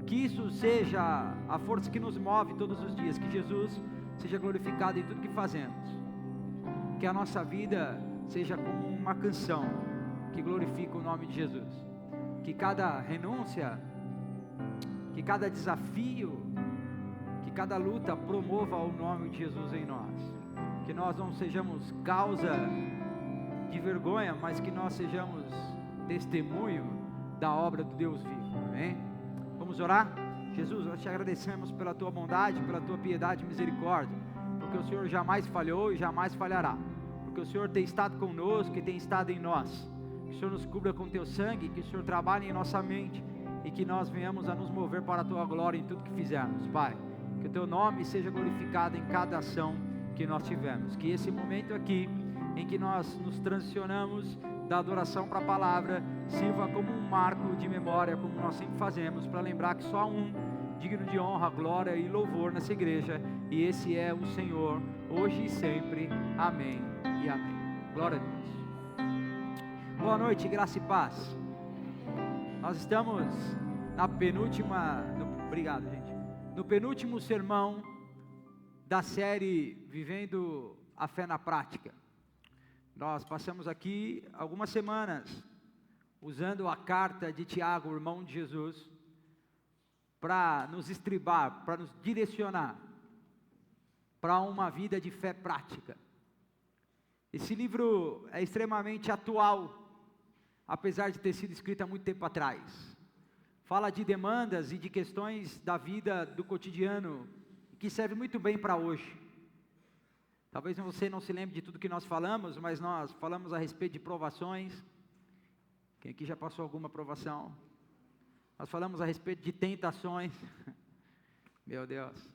Que isso seja a força que nos move todos os dias, que Jesus seja glorificado em tudo que fazemos, que a nossa vida seja como uma canção que glorifica o nome de Jesus, que cada renúncia, que cada desafio, que cada luta promova o nome de Jesus em nós, que nós não sejamos causa de vergonha, mas que nós sejamos testemunho da obra do Deus vivo, amém? Vamos orar? Jesus, nós te agradecemos pela tua bondade, pela tua piedade e misericórdia, porque o Senhor jamais falhou e jamais falhará, porque o Senhor tem estado conosco e tem estado em nós. Que o Senhor nos cubra com teu sangue, que o Senhor trabalhe em nossa mente e que nós venhamos a nos mover para a tua glória em tudo que fizermos, Pai. Que o teu nome seja glorificado em cada ação que nós tivemos, que esse momento aqui em que nós nos transicionamos da adoração para a palavra sirva como um marco de memória, como nós sempre fazemos, para lembrar que só um digno de honra, glória e louvor nessa igreja, e esse é o Senhor, hoje e sempre, amém e amém. Glória a Deus. Boa noite, graça e paz. Nós estamos na penúltima, obrigado gente, no penúltimo sermão da série Vivendo a Fé na Prática. Nós passamos aqui algumas semanas usando a carta de Tiago, o irmão de Jesus, para nos estribar, para nos direcionar para uma vida de fé prática. Esse livro é extremamente atual, apesar de ter sido escrito há muito tempo atrás. Fala de demandas e de questões da vida do cotidiano, que serve muito bem para hoje. Talvez você não se lembre de tudo que nós falamos, mas nós falamos a respeito de provações. Quem aqui já passou alguma provação? Nós falamos a respeito de tentações. Meu Deus.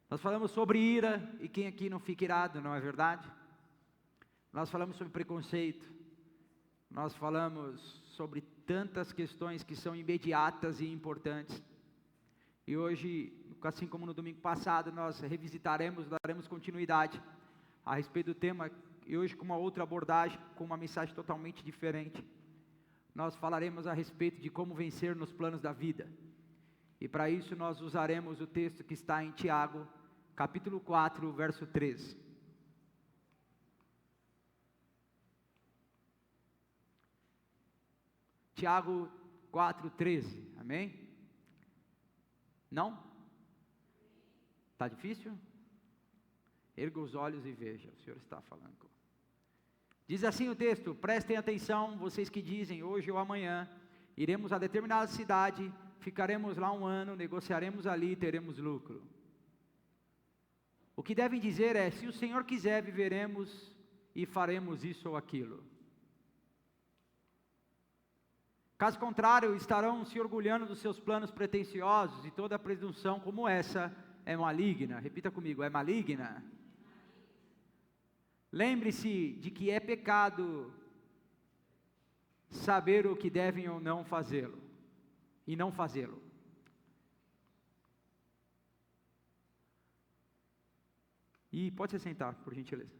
Nós falamos sobre ira, e quem aqui não fica irado, não é verdade? Nós falamos sobre preconceito. Nós falamos sobre tantas questões que são imediatas e importantes. E hoje, assim como no domingo passado, nós revisitaremos, daremos continuidade a respeito do tema, e hoje com uma outra abordagem, com uma mensagem totalmente diferente. Nós falaremos a respeito de como vencer nos planos da vida. E para isso nós usaremos o texto que está em Tiago, capítulo 4, verso 13. Tiago 4, 13, amém? Não? Está difícil? Erga os olhos e veja, o Senhor está falando. Diz assim o texto, prestem atenção, vocês que dizem, hoje ou amanhã, iremos a determinada cidade, ficaremos lá um ano, negociaremos ali e teremos lucro. O que devem dizer é, se o Senhor quiser, viveremos e faremos isso ou aquilo. Caso contrário, estarão se orgulhando dos seus planos pretensiosos, e toda presunção como essa é maligna. Repita comigo, é maligna. Lembre-se de que é pecado saber o que devem ou não fazê-lo, e não fazê-lo. E pode se sentar, por gentileza.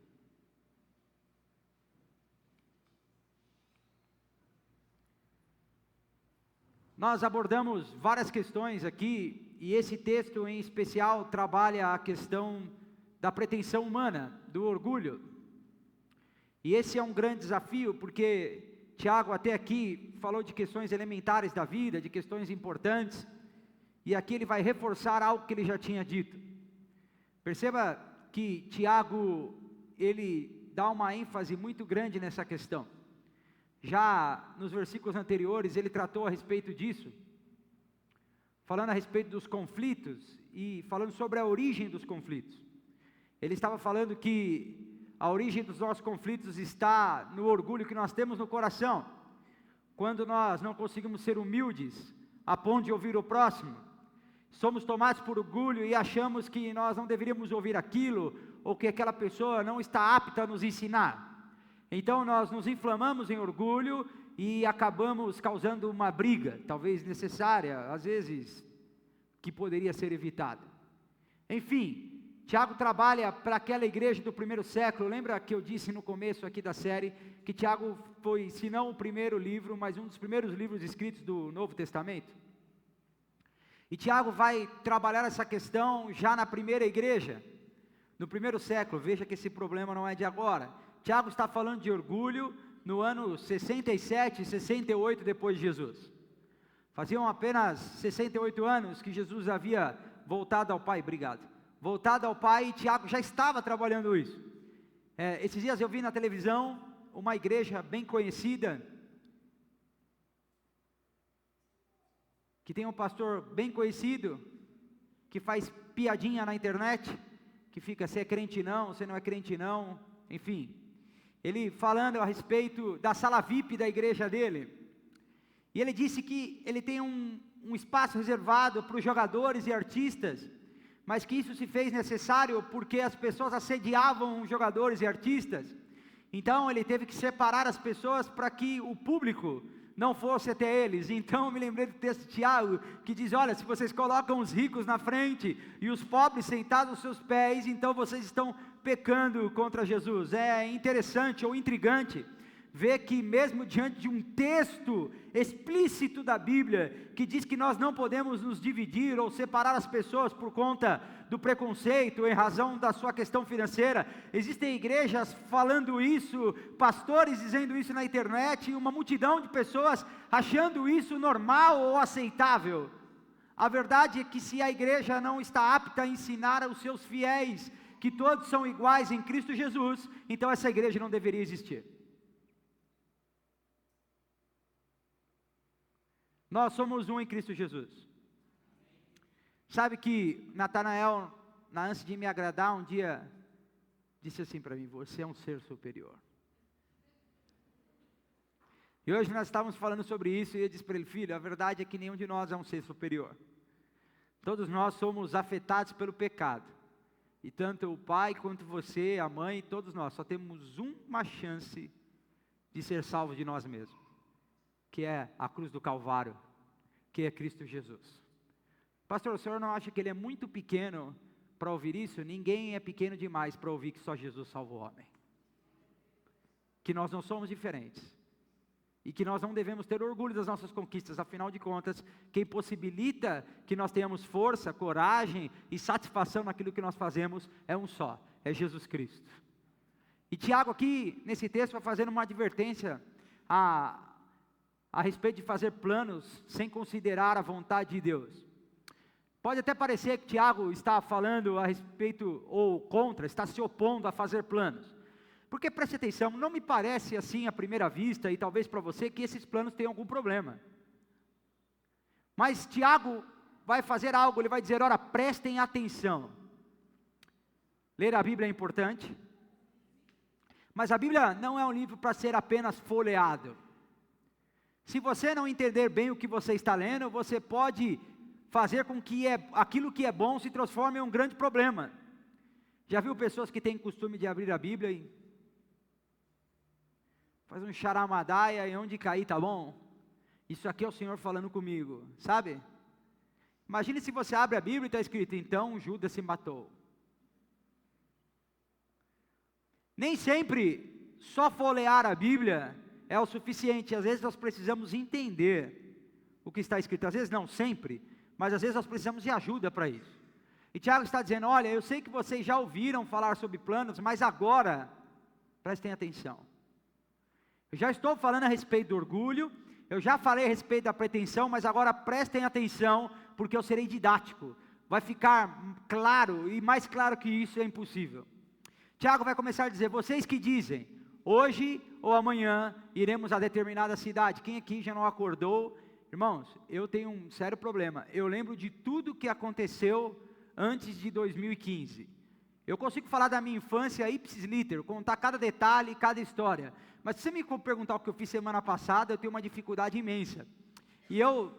Nós abordamos várias questões aqui, e esse texto em especial trabalha a questão da pretensão humana, do orgulho. E esse é um grande desafio, porque Tiago até aqui falou de questões elementares da vida, de questões importantes, e aqui ele vai reforçar algo que ele já tinha dito. Perceba que Tiago, ele dá uma ênfase muito grande nessa questão. Já nos versículos anteriores, ele tratou a respeito disso, falando a respeito dos conflitos, e falando sobre a origem dos conflitos. Ele estava falando que a origem dos nossos conflitos está no orgulho que nós temos no coração, quando nós não conseguimos ser humildes, a ponto de ouvir o próximo, somos tomados por orgulho e achamos que nós não deveríamos ouvir aquilo, ou que aquela pessoa não está apta a nos ensinar. Então nós nos inflamamos em orgulho e acabamos causando uma briga, talvez necessária, às vezes, que poderia ser evitada. Enfim, Tiago trabalha para aquela igreja do primeiro século. Lembra que eu disse no começo aqui da série, que Tiago foi, se não o primeiro livro, mas um dos primeiros livros escritos do Novo Testamento? E Tiago vai trabalhar essa questão já na primeira igreja, no primeiro século. Veja que esse problema não é de agora. Tiago está falando de orgulho no ano 67, 68 depois de Jesus. Faziam apenas 68 anos que Jesus havia voltado ao Pai, voltado ao Pai, e Tiago já estava trabalhando isso. Esses dias eu vi na televisão uma igreja bem conhecida, que tem um pastor bem conhecido, que faz piadinha na internet, que fica, você é crente não, você não é crente não, enfim. Ele falando a respeito da sala VIP da igreja dele, e ele disse que ele tem um espaço reservado para os jogadores e artistas, mas que isso se fez necessário porque as pessoas assediavam os jogadores e artistas. Então ele teve que separar as pessoas para que o público não fosse até eles. Então eu me lembrei do texto de Tiago, que diz, olha, se vocês colocam os ricos na frente, e os pobres sentados aos seus pés, então vocês estão pecando contra Jesus. É interessante ou intrigante, ver que mesmo diante de um texto explícito da Bíblia, que diz que nós não podemos nos dividir ou separar as pessoas por conta do preconceito, em razão da sua questão financeira, existem igrejas falando isso, pastores dizendo isso na internet, e uma multidão de pessoas achando isso normal ou aceitável. A verdade é que se a igreja não está apta a ensinar aos seus fiéis que todos são iguais em Cristo Jesus, então essa igreja não deveria existir. Nós somos um em Cristo Jesus. Sabe que Natanael, na ânsia de me agradar, um dia disse assim para mim, você é um ser superior. E hoje nós estávamos falando sobre isso, e eu disse para ele, filho, a verdade é que nenhum de nós é um ser superior. Todos nós somos afetados pelo pecado. E tanto o pai, quanto você, a mãe, todos nós, só temos uma chance de ser salvos de nós mesmos, que é a cruz do Calvário, que é Cristo Jesus. Pastor, o senhor não acha que ele é muito pequeno para ouvir isso? Ninguém é pequeno demais para ouvir que só Jesus salva o homem. Que nós não somos diferentes. E que nós não devemos ter orgulho das nossas conquistas, afinal de contas, quem possibilita que nós tenhamos força, coragem e satisfação naquilo que nós fazemos é um só, é Jesus Cristo. E Tiago aqui, nesse texto, vai fazendo uma advertência a respeito de fazer planos sem considerar a vontade de Deus. Pode até parecer que Tiago está falando a respeito ou contra, está se opondo a fazer planos. Porque preste atenção, não me parece assim à primeira vista, e talvez para você, que esses planos tenham algum problema. Mas Tiago vai fazer algo, ele vai dizer, ora, prestem atenção. Ler a Bíblia é importante, mas a Bíblia não é um livro para ser apenas folheado. Se você não entender bem o que você está lendo, você pode fazer com que aquilo que é bom se transforme em um grande problema. Já viu pessoas que têm costume de abrir a Bíblia e faz um charamadaia e onde cair tá bom? Isso aqui é o Senhor falando comigo, sabe? Imagine se você abre a Bíblia e está escrito, então Judas se matou. Nem sempre só folhear a Bíblia é o suficiente, às vezes nós precisamos entender o que está escrito, às vezes não sempre, mas às vezes nós precisamos de ajuda para isso. E Tiago está dizendo, olha, eu sei que vocês já ouviram falar sobre planos, mas agora, prestem atenção. Eu já estou falando a respeito do orgulho, eu já falei a respeito da pretensão, mas agora prestem atenção, porque eu serei didático. Vai ficar claro, e mais claro que isso é impossível. Tiago vai começar a dizer, vocês que dizem, hoje ou amanhã iremos a determinada cidade. Quem aqui já não acordou? Irmãos, eu tenho um sério problema. Eu lembro de tudo que aconteceu antes de 2015. Eu consigo falar da minha infância ipsis liter, contar cada detalhe, cada história. Mas se você me perguntar o que eu fiz semana passada, eu tenho uma dificuldade imensa. E eu,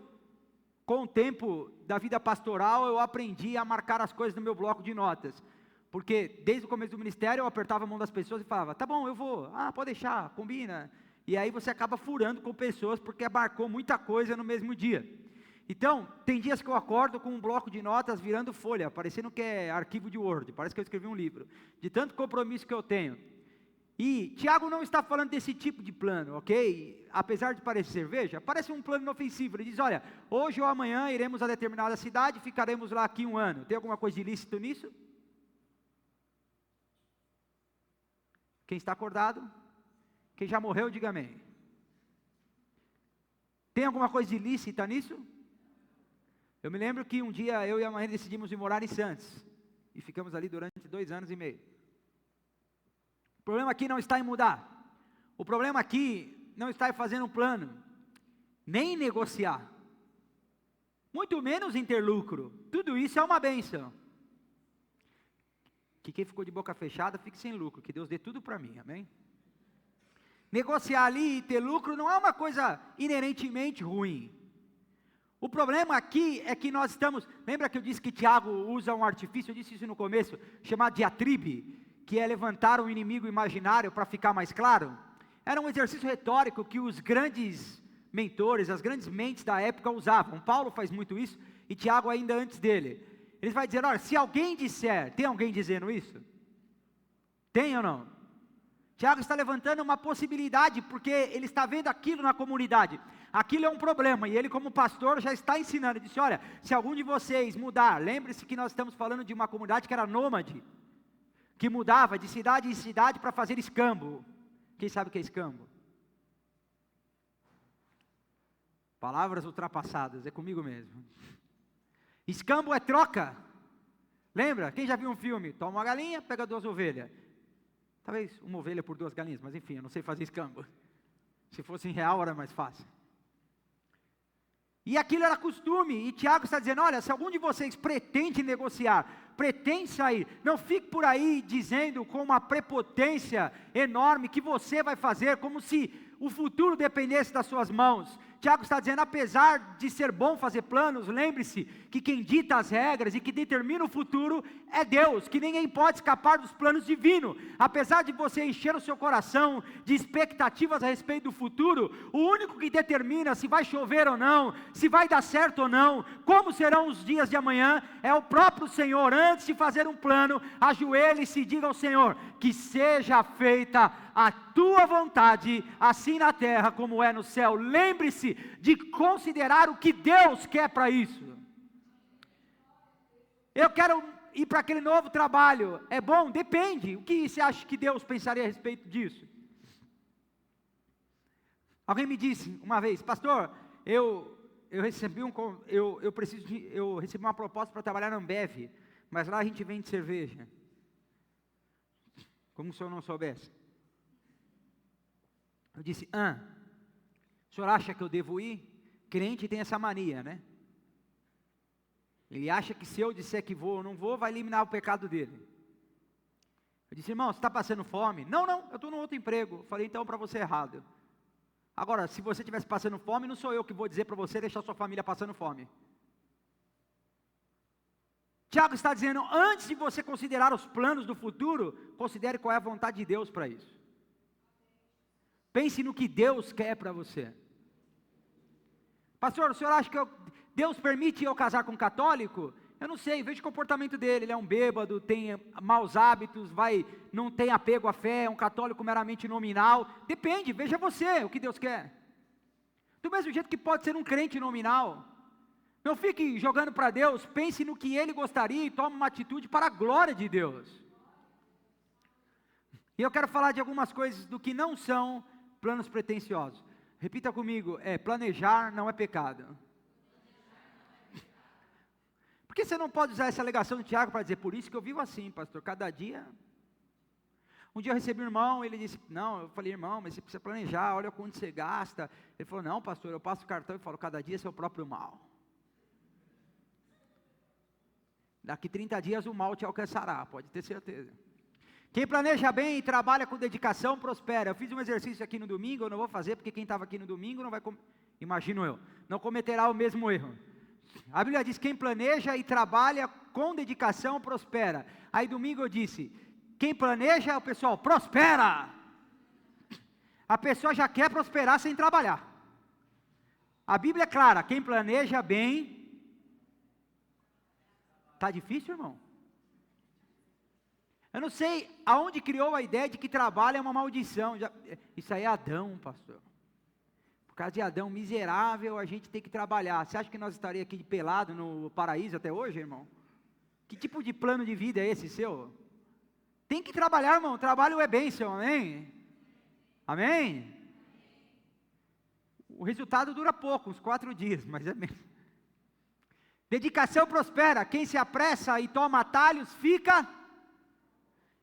com o tempo da vida pastoral, eu aprendi a marcar as coisas no meu bloco de notas. Porque desde o começo do ministério eu apertava a mão das pessoas e falava, tá bom, eu vou, pode deixar, combina. E aí você acaba furando com pessoas porque marcou muita coisa no mesmo dia. Então, tem dias que eu acordo com um bloco de notas virando folha, parecendo que é arquivo de Word, parece que eu escrevi um livro. De tanto compromisso que eu tenho. E Tiago não está falando desse tipo de plano, ok? Apesar de parecer cerveja, parece um plano inofensivo. Ele diz, olha, hoje ou amanhã iremos a determinada cidade, ficaremos lá aqui 1 ano. Tem alguma coisa ilícito nisso? Quem está acordado? Quem já morreu, diga amém. Tem alguma coisa ilícita nisso? Eu me lembro que um dia eu e a mãe decidimos ir morar em Santos. E ficamos ali durante 2 anos e meio. O problema aqui não está em mudar. O problema aqui não está em fazer um plano. Nem em negociar. Muito menos em ter lucro. Tudo isso é uma bênção. Que quem ficou de boca fechada, fique sem lucro. Que Deus dê tudo para mim, amém? Negociar ali e ter lucro não é uma coisa inerentemente ruim. O problema aqui é que nós estamos... Lembra que eu disse que Tiago usa um artifício? Eu disse isso no começo, chamado diatribe, que é levantar um inimigo imaginário para ficar mais claro. Era um exercício retórico que os grandes mentores, as grandes mentes da época usavam. Paulo faz muito isso, e Tiago ainda antes dele. Ele vai dizer, olha, se alguém disser... Tem alguém dizendo isso? Tem ou não? Tiago está levantando uma possibilidade, porque ele está vendo aquilo na comunidade. Aquilo é um problema, e ele como pastor já está ensinando. Ele disse, olha, se algum de vocês mudar, lembre-se que nós estamos falando de uma comunidade que era nômade, que mudava de cidade em cidade para fazer escambo. Quem sabe o que é escambo? Palavras ultrapassadas, é comigo mesmo. Escambo é troca. Lembra? Quem já viu um filme? Toma uma galinha, pega 2 ovelhas. Talvez uma ovelha por 2 galinhas, mas enfim, eu não sei fazer escambo. Se fosse em real era mais fácil. E aquilo era costume, e Tiago está dizendo, olha, se algum de vocês pretende negociar, pretende sair, não fique por aí dizendo com uma prepotência enorme que você vai fazer, como se o futuro dependesse das suas mãos. Tiago está dizendo, apesar de ser bom fazer planos, lembre-se que quem dita as regras e que determina o futuro é Deus, que ninguém pode escapar dos planos divinos. Apesar de você encher o seu coração de expectativas a respeito do futuro, o único que determina se vai chover ou não, se vai dar certo ou não, como serão os dias de amanhã, é o próprio Senhor. Antes de fazer um plano, ajoelhe-se e diga ao Senhor, que seja feita a tua vontade, assim na terra como é no céu. Lembre-se de considerar o que Deus quer para isso. Eu quero ir para aquele novo trabalho, é bom? Depende. O que você acha que Deus pensaria a respeito disso? Alguém me disse uma vez, pastor, eu recebi uma proposta para trabalhar na Ambev, mas lá a gente vende cerveja. Como se o senhor não soubesse? Eu disse, o senhor acha que eu devo ir? Crente tem essa mania, né? Ele acha que se eu disser que vou ou não vou, vai eliminar o pecado dele. Eu disse, irmão, você está passando fome? Não, eu estou num outro emprego. Eu falei, então para você é errado. Agora, se você estivesse passando fome, não sou eu que vou dizer para você deixar sua família passando fome. Tiago está dizendo, antes de você considerar os planos do futuro, considere qual é a vontade de Deus para isso. Pense no que Deus quer para você. Pastor, o senhor acha que Deus permite eu casar com um católico? Eu não sei, veja o comportamento dele, ele é um bêbado, tem maus hábitos, não tem apego à fé, é um católico meramente nominal. Depende, veja você o que Deus quer. Do mesmo jeito que pode ser um crente nominal. Não fique jogando para Deus, pense no que Ele gostaria e tome uma atitude para a glória de Deus. E eu quero falar de algumas coisas do que não são planos pretensiosos. Repita comigo, planejar não é pecado. Por que você não pode usar essa alegação de Tiago para dizer, por isso que eu vivo assim, pastor, cada dia... Um dia eu recebi um irmão, ele disse, não, eu falei, irmão, mas você precisa planejar, olha quanto você gasta. Ele falou, não, pastor, eu passo o cartão e falo, cada dia é seu próprio mal. Daqui 30 dias o mal te alcançará, pode ter certeza. Quem planeja bem e trabalha com dedicação, prospera. Eu fiz um exercício aqui no domingo, eu não vou fazer, porque quem estava aqui no domingo não vai, imagino eu, não cometerá o mesmo erro. A Bíblia diz, quem planeja e trabalha com dedicação, prospera. Aí domingo eu disse, quem planeja, o pessoal, prospera. A pessoa já quer prosperar sem trabalhar. A Bíblia é clara, quem planeja bem... Está difícil, irmão? Eu não sei aonde criou a ideia de que trabalho é uma maldição. Isso aí é Adão, pastor. Por causa de Adão miserável, a gente tem que trabalhar. Você acha que nós estaríamos aqui de pelado no paraíso até hoje, irmão? Que tipo de plano de vida é esse seu? Tem que trabalhar, irmão. Trabalho é bênção, amém? Amém? O resultado dura pouco, uns 4 dias, mas é bem. Dedicação prospera. Quem se apressa e toma atalhos, fica...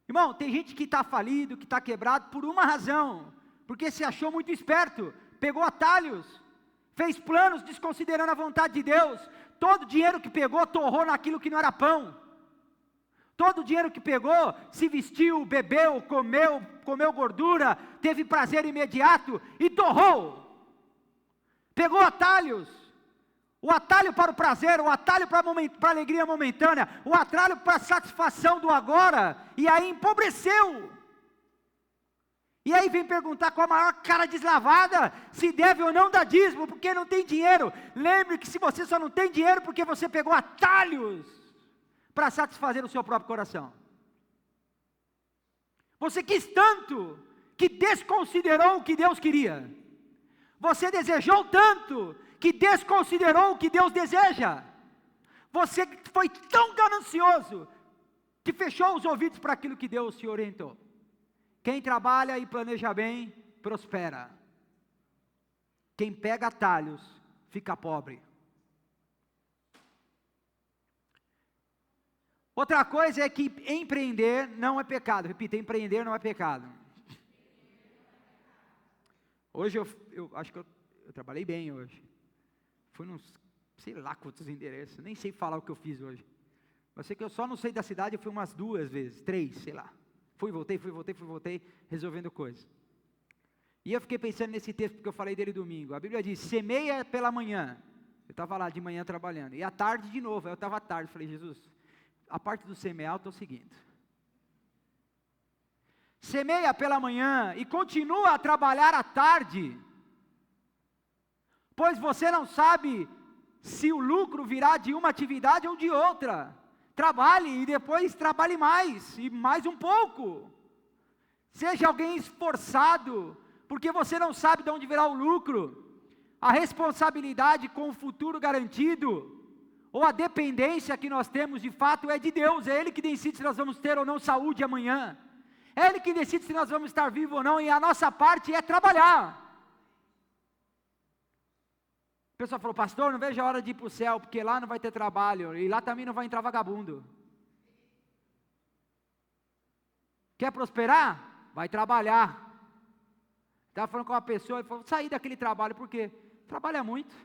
Irmão, tem gente que está falido, que está quebrado por uma razão, porque se achou muito esperto, pegou atalhos, fez planos desconsiderando a vontade de Deus, todo o dinheiro que pegou torrou naquilo que não era pão, todo o dinheiro que pegou, se vestiu, bebeu, comeu gordura, teve prazer imediato e torrou, pegou atalhos, o atalho para o prazer, o atalho para a alegria momentânea, o atalho para a satisfação do agora, e aí empobreceu. E aí vem perguntar com a maior cara deslavada, se deve ou não dar dízimo, porque não tem dinheiro. Lembre que se você só não tem dinheiro, porque você pegou atalhos para satisfazer o seu próprio coração. Você quis tanto, que desconsiderou o que Deus queria. Você desejou tanto, que desconsiderou o que Deus deseja. Você foi tão ganancioso, que fechou os ouvidos para aquilo que Deus te orientou. Quem trabalha e planeja bem, prospera. Quem pega atalhos, fica pobre. Outra coisa é que empreender não é pecado. Repita, empreender não é pecado. Hoje eu acho que eu trabalhei bem hoje. Fui nos, sei lá quantos endereços, nem sei falar o que eu fiz hoje. Mas sei que eu só não sei da cidade, eu fui umas 2 vezes, 3, sei lá. Fui, voltei, resolvendo coisas. E eu fiquei pensando nesse texto, porque eu falei dele domingo. A Bíblia diz, semeia pela manhã. Eu estava lá de manhã trabalhando. E à tarde de novo, eu estava à tarde, falei, Jesus, a parte do semear eu estou seguindo. Semeia pela manhã e continua a trabalhar à tarde, pois você não sabe se o lucro virá de uma atividade ou de outra. Trabalhe e depois trabalhe mais, e mais um pouco. Seja alguém esforçado, porque você não sabe de onde virá o lucro. A responsabilidade com o futuro garantido, ou a dependência que nós temos de fato é de Deus. É Ele que decide se nós vamos ter ou não saúde amanhã. É Ele que decide se nós vamos estar vivos ou não, e a nossa parte é trabalhar. O pessoal falou, pastor, não vejo a hora de ir para o céu, porque lá não vai ter trabalho, e lá também não vai entrar vagabundo. Quer prosperar? Vai trabalhar. Estava falando com uma pessoa, ele falou, sair daquele trabalho, por quê? Trabalha muito.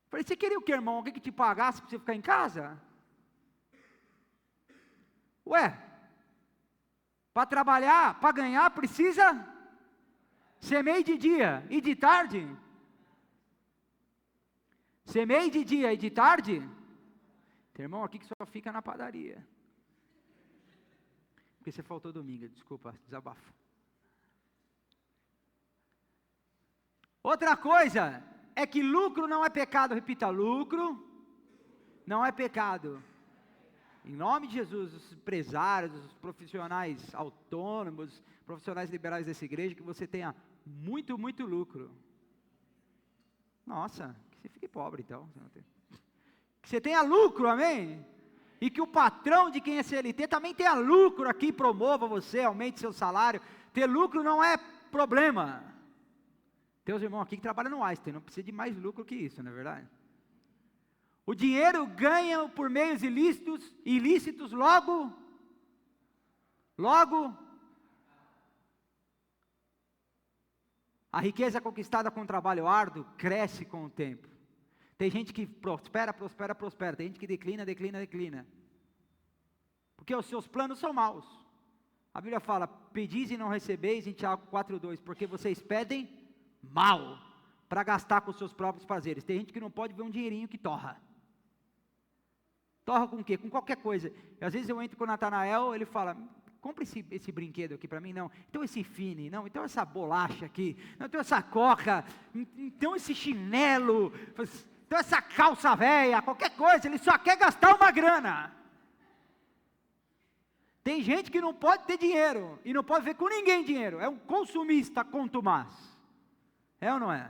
Falei, você queria o que, irmão? Alguém que te pagasse para você ficar em casa? Ué, para trabalhar, para ganhar, precisa... Semeie de dia e de tarde. Semeie de dia e de tarde. Tem irmão aqui que só fica na padaria. Porque você faltou domingo, desculpa, desabafo. Outra coisa é que lucro não é pecado. Repita, lucro não é pecado. Em nome de Jesus, os empresários, os profissionais autônomos, profissionais liberais dessa igreja, que você tenha muito, muito lucro. Nossa, que você fique pobre então. Que você tenha lucro, amém? E que o patrão de quem é CLT também tenha lucro aqui, promova você, aumente seu salário. Ter lucro não é problema. Tem os irmãos aqui que trabalham no Einstein, não precisa de mais lucro que isso, não é verdade? O dinheiro ganha por meios ilícitos, logo, a riqueza conquistada com trabalho árduo cresce com o tempo. Tem gente que prospera, tem gente que declina. Porque os seus planos são maus. A Bíblia fala, pedis e não recebeis, em Tiago 4:2, porque vocês pedem mal, para gastar com os seus próprios prazeres. Tem gente que não pode ver um dinheirinho que torra. Torra com o quê? Com qualquer coisa. Às vezes eu entro com o Natanael, ele fala, compra esse brinquedo aqui para mim, não. Então esse Fini, não. Então essa bolacha aqui, não. Então essa coca, então esse chinelo, então essa calça velha, qualquer coisa, ele só quer gastar uma grana. Tem gente que não pode ter dinheiro, e não pode ver com ninguém dinheiro, é um consumista contumaz, é ou não é?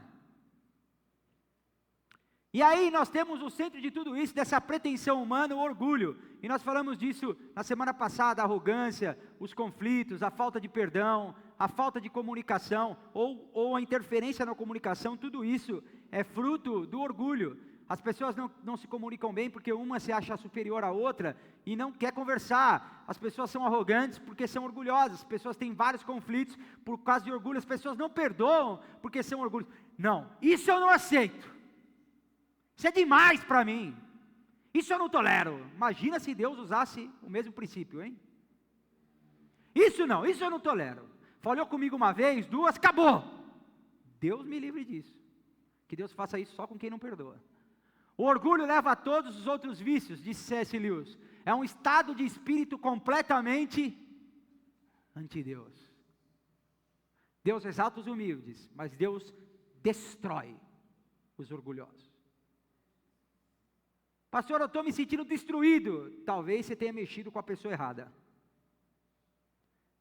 E aí nós temos o centro de tudo isso, dessa pretensão humana, o orgulho, e nós falamos disso na semana passada, a arrogância, os conflitos, a falta de perdão, a falta de comunicação, ou a interferência na comunicação, tudo isso é fruto do orgulho. As pessoas não se comunicam bem porque uma se acha superior à outra e não quer conversar. As pessoas são arrogantes porque são orgulhosas. As pessoas têm vários conflitos por causa de orgulho. As pessoas não perdoam porque são orgulhosas. Não, isso eu não aceito. Isso é demais para mim. Isso eu não tolero. Imagina se Deus usasse o mesmo princípio, hein? Isso eu não tolero. Falou comigo uma vez, duas, acabou. Deus me livre disso. Que Deus faça isso só com quem não perdoa. O orgulho leva a todos os outros vícios, disse C.S. Lewis. É um estado de espírito completamente anti-Deus. Deus exalta os humildes, mas Deus destrói os orgulhosos. Pastor, eu estou me sentindo destruído. Talvez você tenha mexido com a pessoa errada.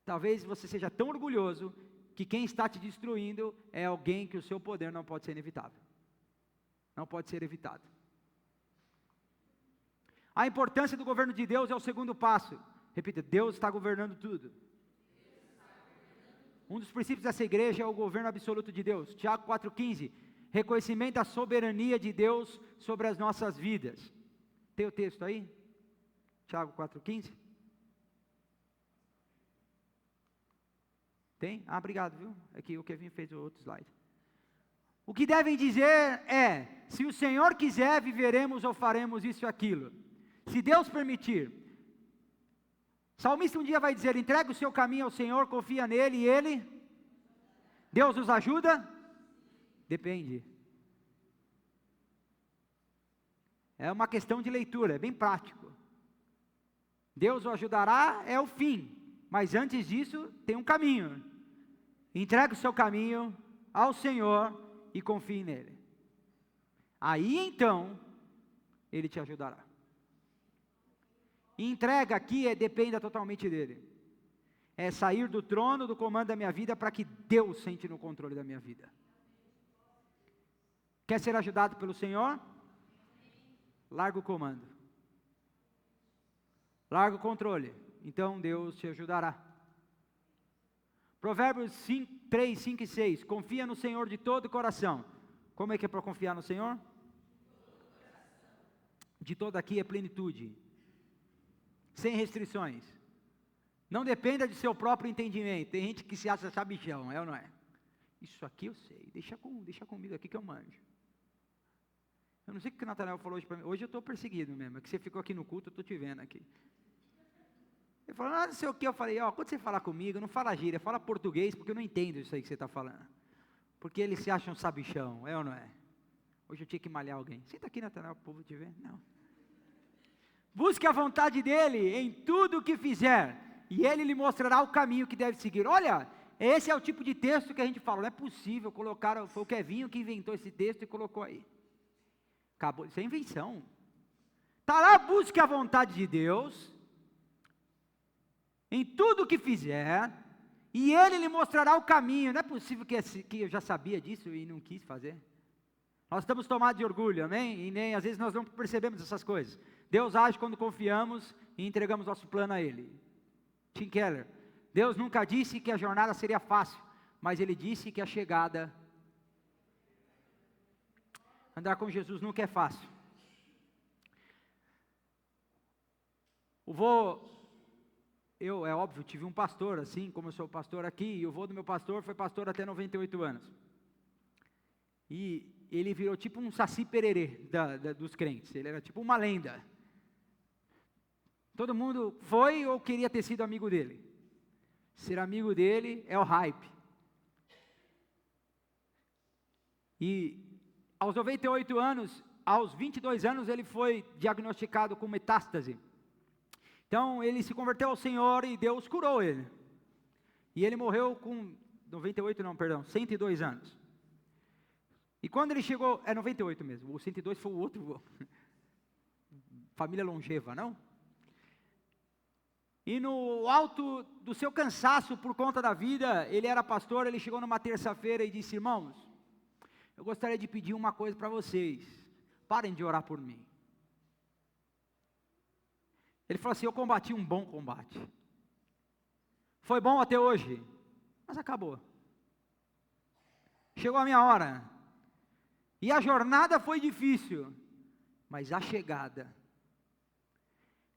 Talvez você seja tão orgulhoso que quem está te destruindo é alguém que o seu poder não pode ser inevitável. Não pode ser evitado. A importância do governo de Deus é o segundo passo. Repita, Deus está governando tudo. Um dos princípios dessa igreja é o governo absoluto de Deus. Tiago 4,15. Reconhecimento da soberania de Deus sobre as nossas vidas. Tem o texto aí? Tiago 4,15. Tem? Ah, obrigado, viu? Aqui o Kevin fez o outro slide. O que devem dizer é, se o Senhor quiser, viveremos ou faremos isso e aquilo. Se Deus permitir. O salmista um dia vai dizer, entrega o seu caminho ao Senhor, confia nele e Ele. Deus nos ajuda? Depende. É uma questão de leitura, é bem prático. Deus o ajudará, é o fim. Mas antes disso, tem um caminho. Entrega o seu caminho ao Senhor e confie nele. Aí então, Ele te ajudará. E entrega aqui dependa totalmente dele. É sair do trono, do comando da minha vida, para que Deus sente no controle da minha vida. Quer ser ajudado pelo Senhor? Larga o comando. Larga o controle. Então Deus te ajudará. Provérbios 3, 5 e 6. Confia no Senhor de todo o coração. Como é que é para confiar no Senhor? De todo aqui é plenitude. Sem restrições. Não dependa de seu próprio entendimento. Tem gente que se acha sabichão, é ou não é? Isso aqui eu sei. Deixa comigo aqui que eu manjo. Eu não sei o que o Natanael falou hoje para mim. Hoje eu estou perseguido mesmo. É que você ficou aqui no culto, eu estou te vendo aqui. Ele falou, não sei o que. Eu falei, quando você falar comigo, não fala gíria, fala português, porque eu não entendo isso aí que você está falando. Porque eles se acham sabichão, é ou não é? Hoje eu tinha que malhar alguém. Senta aqui, Natanael, para o povo te ver. Não. Busque a vontade dEle em tudo o que fizer, e Ele lhe mostrará o caminho que deve seguir. Olha, esse é o tipo de texto que a gente fala, não é possível colocar, foi o Kevinho que inventou esse texto e colocou aí. Acabou, isso é invenção. Está lá, busque a vontade de Deus, em tudo o que fizer, e Ele lhe mostrará o caminho. Não é possível que eu já sabia disso e não quis fazer. Nós estamos tomados de orgulho, amém? E nem, às vezes nós não percebemos essas coisas. Deus age quando confiamos e entregamos nosso plano a Ele. Tim Keller. Deus nunca disse que a jornada seria fácil, mas Ele disse que a chegada... Andar com Jesus nunca é fácil. Eu, é óbvio, tive um pastor, assim como eu sou pastor aqui, e o vô do meu pastor foi pastor até 98 anos. E ele virou tipo um Saci Pererê dos crentes, ele era tipo uma lenda. Todo mundo foi ou queria ter sido amigo dele. Ser amigo dele é o hype. E aos 98 anos, aos 22 anos, ele foi diagnosticado com metástase. Então, ele se converteu ao Senhor e Deus curou ele. E ele morreu com 102 anos. E quando ele chegou, 98 mesmo, o 102 foi o outro, família longeva, não? E no alto do seu cansaço por conta da vida, ele era pastor, ele chegou numa terça-feira e disse: irmãos, eu gostaria de pedir uma coisa para vocês, parem de orar por mim. Ele falou assim: eu combati um bom combate. Foi bom até hoje, mas acabou. Chegou a minha hora. E a jornada foi difícil, mas a chegada.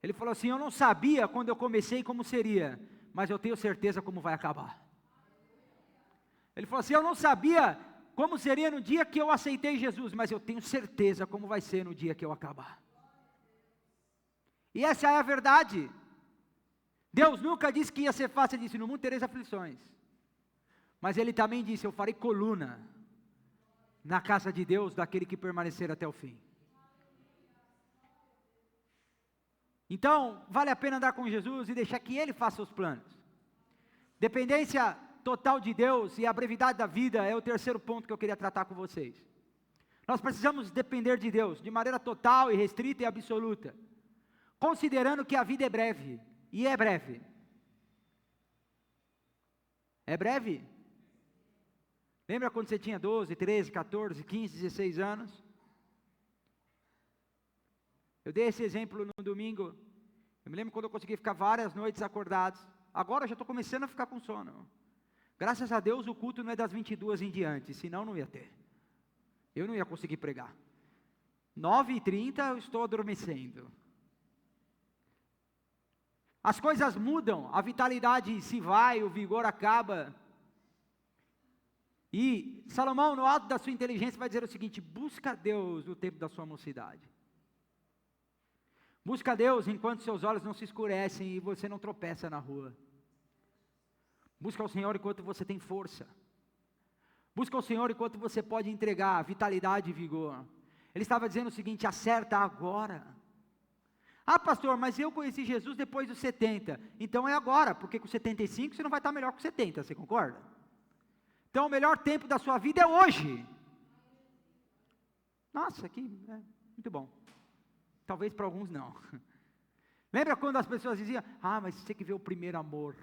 Ele falou assim: eu não sabia quando eu comecei como seria, mas eu tenho certeza como vai acabar. Ele falou assim: eu não sabia como seria no dia que eu aceitei Jesus, mas eu tenho certeza como vai ser no dia que eu acabar. E essa é a verdade. Deus nunca disse que ia ser fácil, ele disse: no mundo tereis aflições. Mas ele também disse: eu farei coluna na casa de Deus daquele que permanecer até o fim. Então, vale a pena andar com Jesus e deixar que Ele faça os planos. Dependência total de Deus e a brevidade da vida é o terceiro ponto que eu queria tratar com vocês. Nós precisamos depender de Deus de maneira total e restrita e absoluta, considerando que a vida é breve, e é breve. É breve? Lembra quando você tinha 12, 13, 14, 15, 16 anos? Eu dei esse exemplo no domingo. Eu me lembro quando eu consegui ficar várias noites acordado. Agora eu já estou começando a ficar com sono. Graças a Deus o culto não é das 22 em diante, senão não ia ter. Eu não ia conseguir pregar. 9h30 eu estou adormecendo. As coisas mudam, a vitalidade se vai, o vigor acaba. E Salomão, no alto da sua inteligência, vai dizer o seguinte: busca Deus no tempo da sua mocidade. Busca Deus enquanto seus olhos não se escurecem e você não tropeça na rua. Busca o Senhor enquanto você tem força. Busca o Senhor enquanto você pode entregar vitalidade e vigor. Ele estava dizendo o seguinte: acerta agora. Ah, pastor, mas eu conheci Jesus depois dos 70. Então é agora, porque com 75 você não vai estar melhor que 70, você concorda? Então o melhor tempo da sua vida é hoje. Nossa, que muito bom. Talvez para alguns não. Lembra quando as pessoas diziam: ah, mas você tem que ver o primeiro amor.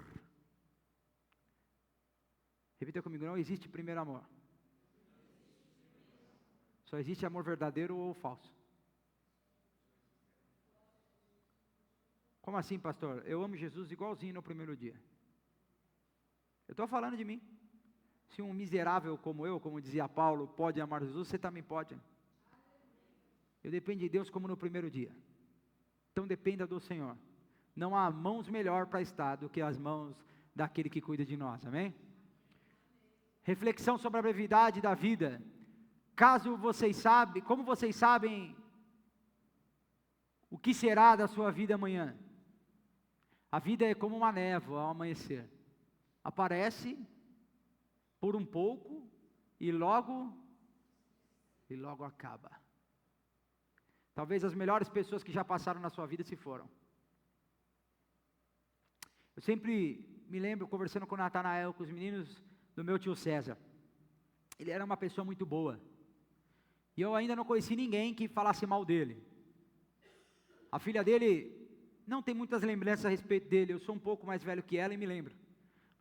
Repita comigo: não existe primeiro amor. Só existe amor verdadeiro ou falso. Como assim, pastor? Eu amo Jesus igualzinho no primeiro dia. Eu estou falando de mim. Se um miserável como eu, como dizia Paulo, pode amar Jesus, você também pode. Eu dependo de Deus como no primeiro dia. Então dependa do Senhor. Não há mãos melhor para estar do que as mãos daquele que cuida de nós, amém? Reflexão sobre a brevidade da vida. Como vocês sabem o que será da sua vida amanhã? A vida é como uma névoa ao amanhecer. Aparece por um pouco e logo acaba. Talvez as melhores pessoas que já passaram na sua vida se foram. Eu sempre me lembro conversando com o Natanael, com os meninos do meu tio César. Ele era uma pessoa muito boa. E eu ainda não conheci ninguém que falasse mal dele. A filha dele não tem muitas lembranças a respeito dele. Eu sou um pouco mais velho que ela e me lembro.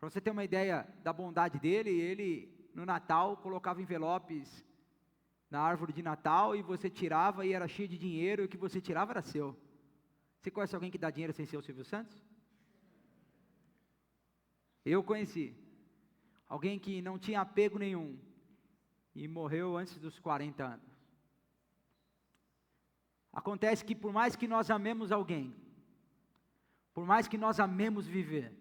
Para você ter uma ideia da bondade dele, ele no Natal colocava envelopes na árvore de Natal e você tirava e era cheio de dinheiro e o que você tirava era seu. Você conhece alguém que dá dinheiro sem ser o Silvio Santos? Eu conheci. Alguém que não tinha apego nenhum e morreu antes dos 40 anos. Acontece que por mais que nós amemos alguém, por mais que nós amemos viver,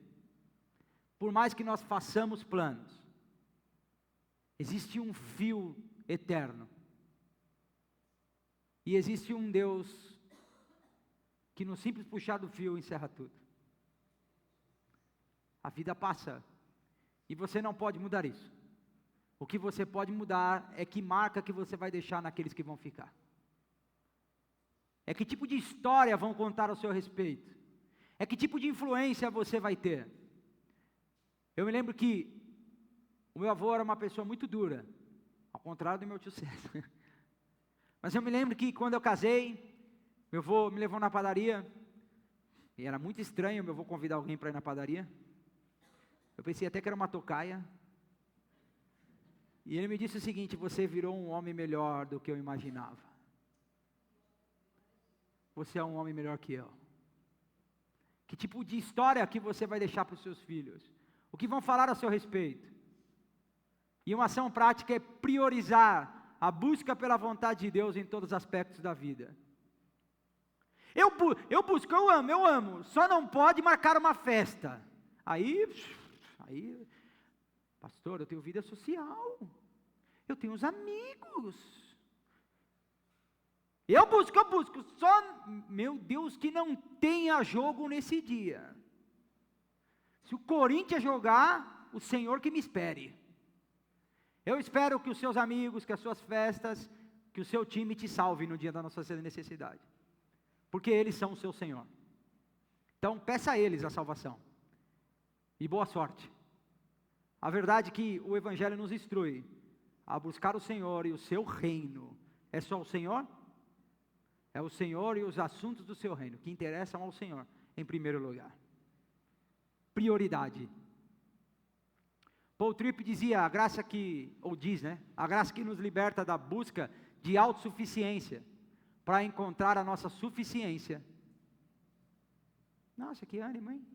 por mais que nós façamos planos, existe um fio eterno. E existe um Deus que no simples puxar do fio encerra tudo. A vida passa e você não pode mudar isso. O que você pode mudar é que marca que você vai deixar naqueles que vão ficar. É que tipo de história vão contar ao seu respeito. É que tipo de influência você vai ter. Eu me lembro que o meu avô era uma pessoa muito dura, ao contrário do meu tio César. Mas eu me lembro que quando eu casei, meu avô me levou na padaria, E era muito estranho, eu vou convidar alguém para ir na padaria. Eu pensei até que era uma tocaia. E ele me disse o seguinte: você virou um homem melhor do que eu imaginava. Você é um homem melhor que eu. Que tipo de história que você vai deixar para os seus filhos? O que vão falar a seu respeito? E uma ação prática é priorizar a busca pela vontade de Deus em todos os aspectos da vida. Eu busco, eu amo, só não pode marcar uma festa. Aí, pastor, eu tenho vida social, eu tenho os amigos. Eu busco, só, meu Deus, que não tenha jogo nesse dia. Se o Corinthians jogar, o Senhor que me espere. Eu espero que os seus amigos, que as suas festas, que o seu time te salve no dia da nossa necessidade. Porque eles são o seu Senhor. Então, peça a eles a salvação. E boa sorte. A verdade é que o Evangelho nos instrui a buscar o Senhor e o seu reino. É só o Senhor? É o Senhor e os assuntos do seu reino, que interessam ao Senhor, em primeiro lugar. Prioridade. Paul Tripp dizia, a graça que nos liberta da busca de autossuficiência, para encontrar a nossa suficiência. Nossa, que ânimo, hein?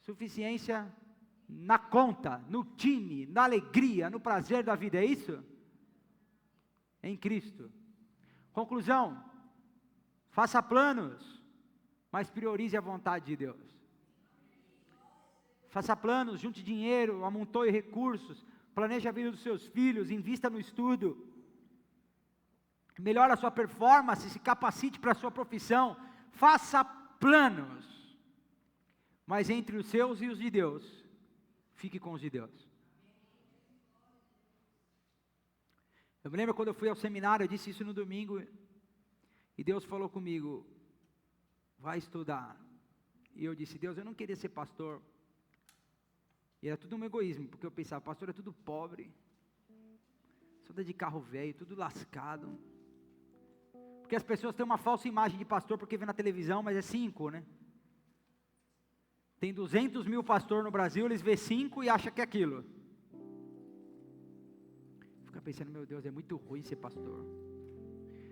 Suficiência na conta, no time, na alegria, no prazer da vida, é isso? Em Cristo. Conclusão, faça planos, mas priorize a vontade de Deus. Faça planos, junte dinheiro, amontoe recursos, planeje a vida dos seus filhos, invista no estudo. Melhore a sua performance, se capacite para a sua profissão, faça planos, mas entre os seus e os de Deus, fique com os de Deus. Eu me lembro quando eu fui ao seminário, eu disse isso no domingo, e Deus falou comigo, vai estudar. E eu disse, Deus, eu não queria ser pastor. E era tudo um egoísmo, porque eu pensava, pastor é tudo pobre, só anda de carro velho, tudo lascado. Porque as pessoas têm uma falsa imagem de pastor porque vê na televisão, mas é 5, né? Tem 200 mil pastores no Brasil, eles vê 5 e acham que é aquilo. Fica pensando, meu Deus, é muito ruim ser pastor.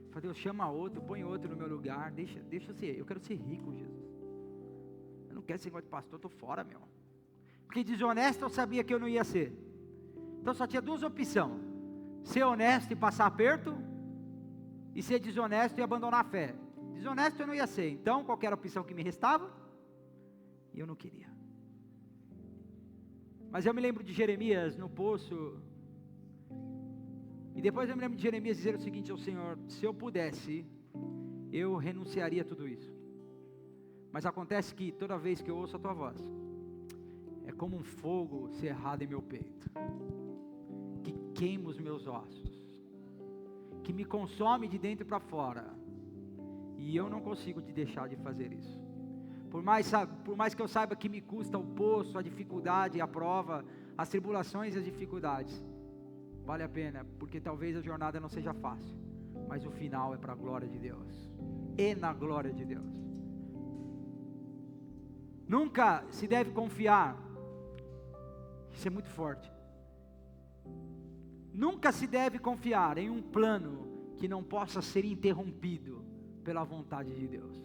Fala, Deus, chama outro, põe outro no meu lugar, deixa eu ser, eu quero ser rico, Jesus. Eu não quero ser igual de pastor, estou fora, meu. Porque desonesto eu sabia que eu não ia ser. Então só tinha 2 opções. Ser honesto e passar aperto, e ser desonesto e abandonar a fé. Desonesto eu não ia ser, então qual era a opção que me restava? E eu não queria. Mas eu me lembro de Jeremias no poço, e depois eu me lembro de Jeremias dizer o seguinte ao Senhor, se eu pudesse, eu renunciaria a tudo isso. Mas acontece que toda vez que eu ouço a tua voz, é como um fogo cerrado em meu peito, que queima os meus ossos, que me consome de dentro para fora, e eu não consigo te deixar de fazer isso. Por mais que eu saiba que me custa o poço, a dificuldade, a prova, as tribulações e as dificuldades, vale a pena, porque talvez a jornada não seja fácil, mas o final é para a glória de Deus, e na glória de Deus. Nunca se deve confiar, isso é muito forte, nunca se deve confiar em um plano que não possa ser interrompido pela vontade de Deus.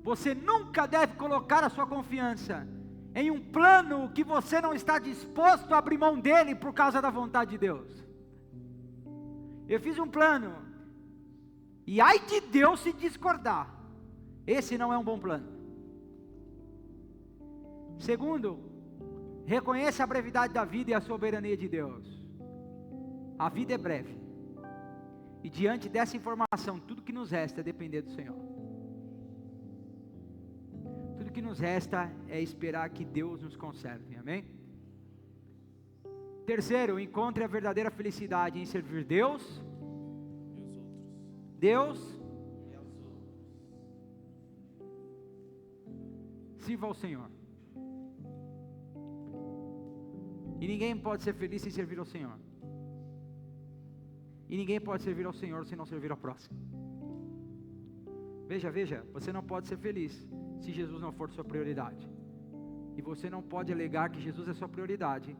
Você nunca deve colocar a sua confiança em um plano que você não está disposto a abrir mão dele por causa da vontade de Deus. Eu fiz um plano, e ai de Deus se discordar, esse não é um bom plano. Segundo, reconheça a brevidade da vida e a soberania de Deus. A vida é breve, e diante dessa informação, tudo que nos resta é depender do Senhor. Tudo que nos resta é esperar que Deus nos conserve, amém? Terceiro, encontre a verdadeira felicidade em servir Deus sirva ao Senhor. E ninguém pode ser feliz sem servir ao Senhor. E ninguém pode servir ao Senhor sem não servir ao próximo. Veja, você não pode ser feliz se Jesus não for sua prioridade. E você não pode alegar que Jesus é sua prioridade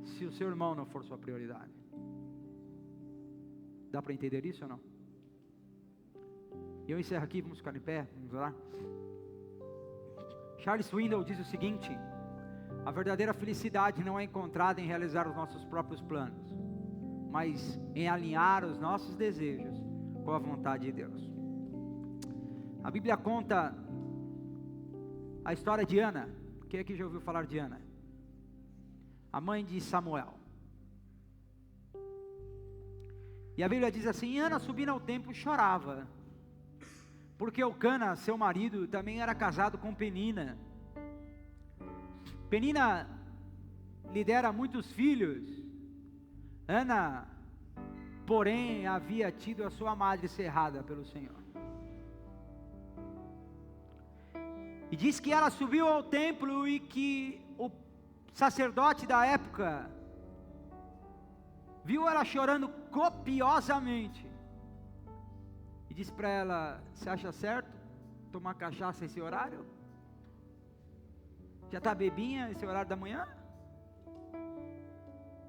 se o seu irmão não for sua prioridade. Dá para entender isso ou não? E eu encerro aqui, vamos ficar em pé, vamos orar. Charles Swindoll diz o seguinte: a verdadeira felicidade não é encontrada em realizar os nossos próprios planos, mas em alinhar os nossos desejos com a vontade de Deus. A Bíblia conta a história de Ana. Quem aqui já ouviu falar de Ana? A mãe de Samuel. E a Bíblia diz assim: Ana, subindo ao templo, chorava, porque Eucana, seu marido, também era casado com Penina. Penina lhe dera muitos filhos. Ana, porém, havia tido a sua madre cerrada pelo Senhor. E diz que ela subiu ao templo e que o sacerdote da época viu ela chorando copiosamente. E disse para ela: você acha certo tomar cachaça esse horário? Já está bebinha esse horário da manhã?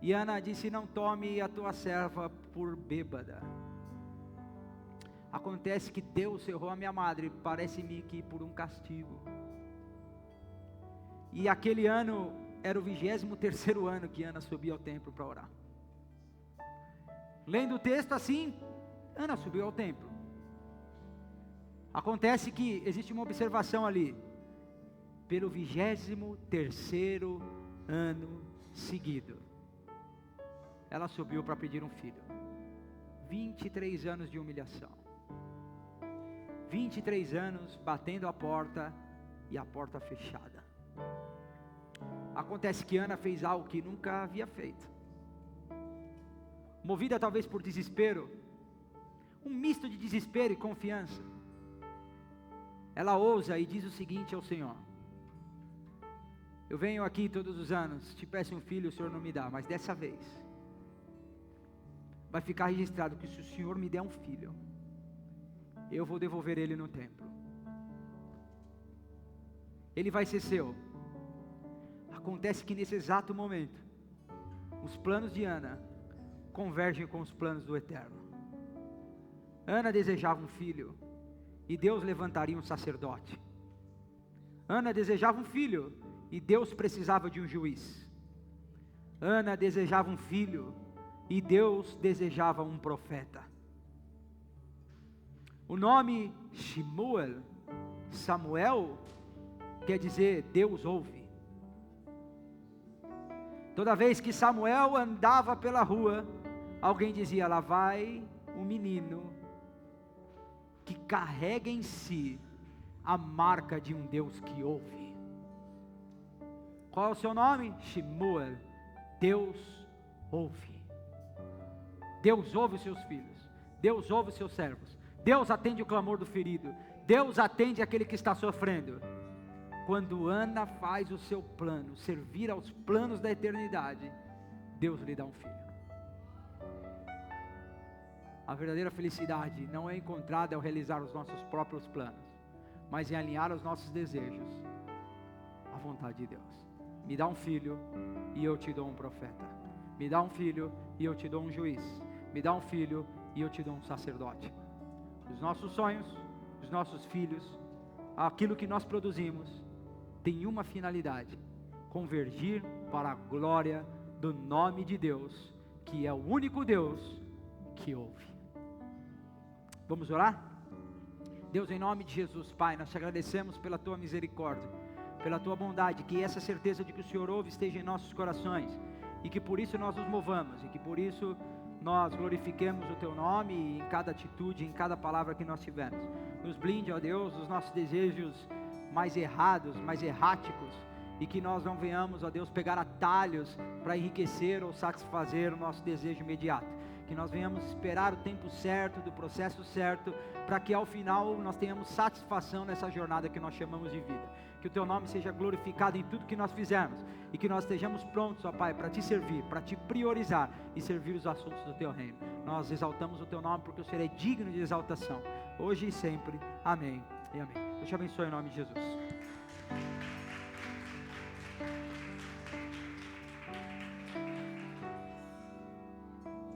E Ana disse: não tome a tua serva por bêbada. Acontece que Deus cerrou a minha madre, parece-me que por um castigo. E aquele ano era o 23º ano que Ana subia ao templo para orar. Lendo o texto assim, Ana subiu ao templo. Acontece que existe uma observação ali. Pelo 23º ano seguido, ela subiu para pedir um filho. 23 anos de humilhação. 23 anos batendo a porta e a porta fechada. Acontece que Ana fez algo que nunca havia feito. Movida talvez por desespero, um misto de desespero e confiança, ela ousa e diz o seguinte ao Senhor: eu venho aqui todos os anos, te peço um filho, o Senhor não me dá, mas dessa vez vai ficar registrado que se o Senhor me der um filho, eu vou devolver ele no templo. Ele vai ser seu. Acontece que nesse exato momento, os planos de Ana convergem com os planos do Eterno. Ana desejava um filho, e Deus levantaria um sacerdote. Ana desejava um filho, e Deus precisava de um juiz. Ana desejava um filho, e Deus desejava um profeta. O nome Shemuel, Samuel, quer dizer Deus ouve. Toda vez que Samuel andava pela rua, alguém dizia: lá vai um menino que carrega em si a marca de um Deus que ouve. Qual é o seu nome? Shemuel. Deus ouve. Deus ouve os seus filhos. Deus ouve os seus servos. Deus atende o clamor do ferido. Deus atende aquele que está sofrendo. Quando Ana faz o seu plano, servir aos planos da eternidade, Deus lhe dá um filho. A verdadeira felicidade não é encontrada ao realizar os nossos próprios planos, mas em alinhar os nossos desejos à vontade de Deus. Me dá um filho e eu te dou um profeta. Me dá um filho e eu te dou um juiz. Me dá um filho e eu te dou um sacerdote. Os nossos sonhos, os nossos filhos, aquilo que nós produzimos, tem uma finalidade: convergir para a glória do nome de Deus, que é o único Deus que ouve. Vamos orar? Deus, em nome de Jesus, Pai, nós te agradecemos pela tua misericórdia, pela tua bondade, que essa certeza de que o Senhor ouve esteja em nossos corações, e que por isso nós nos movamos, e que por isso nós glorifiquemos o teu nome em cada atitude, em cada palavra que nós tivermos. Nos blinde, ó Deus, dos nossos desejos mais errados, mais erráticos, e que nós não venhamos, ó Deus, pegar atalhos para enriquecer ou satisfazer o nosso desejo imediato. que nós venhamos esperar o tempo certo, do processo certo, para que ao final nós tenhamos satisfação nessa jornada que nós chamamos de vida. Que o Teu nome seja glorificado em tudo que nós fizermos, e que nós estejamos prontos, ó Pai, para Te servir, para Te priorizar e servir os assuntos do Teu reino. Nós exaltamos o Teu nome porque o Senhor é digno de exaltação, hoje e sempre. Amém e amém. Deus te abençoe em nome de Jesus.